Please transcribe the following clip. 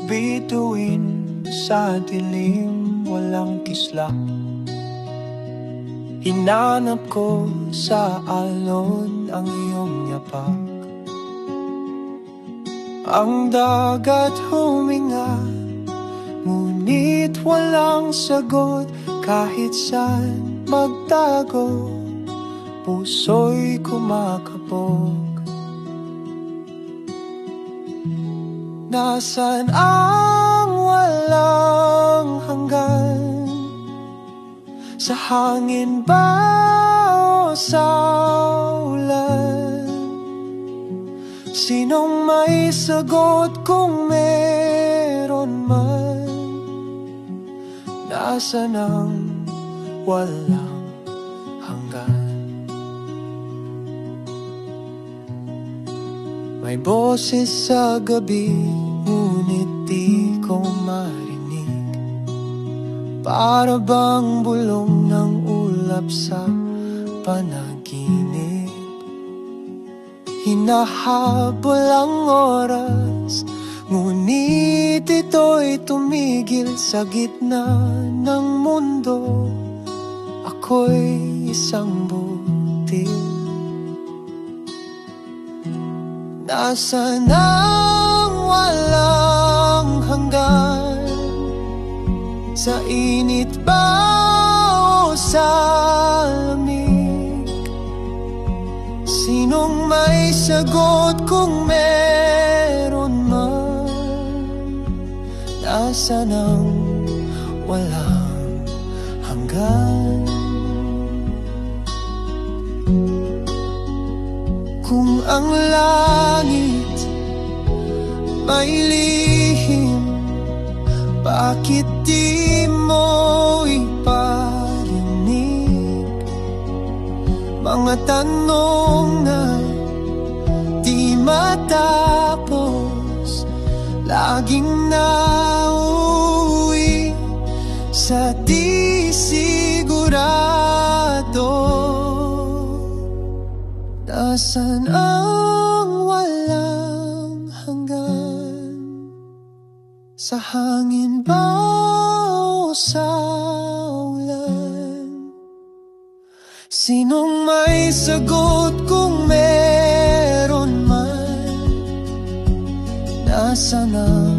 Bituin sa dilim, walang kislap. Hinanap ko sa alon ang iyong yapak. Ang dagat huminga, ngunit walang sagot. Kahit saan magtago, puso'y kumakabog. Nasaan ang walang hanggan? Sa hangin ba o sa ulan? Sinong may sagot kung meron man? Nasaan ang walang hanggan? May boses sa gabi, ngunit di ko marinig. Para bang bulong ng ulap sa panaginip. Hinahabol ang oras, ngunit ito'y tumigil sa gitna ng mundo. Ako'y isang butil. Nasaan ang walang hanggan? Sa init ba o sa lamig? Sinong may sagot kung meron man? Nasaan ang walang hanggan? Kung ang langit may lihim, bakit di mo iparinig? Mga tanong na di matapos, laging nauwi sa di sigurado. Nasaan ang walang hanggan? Sa hangin ba o sa ulan? Sinong may sagot kung meron man? Nasaan ang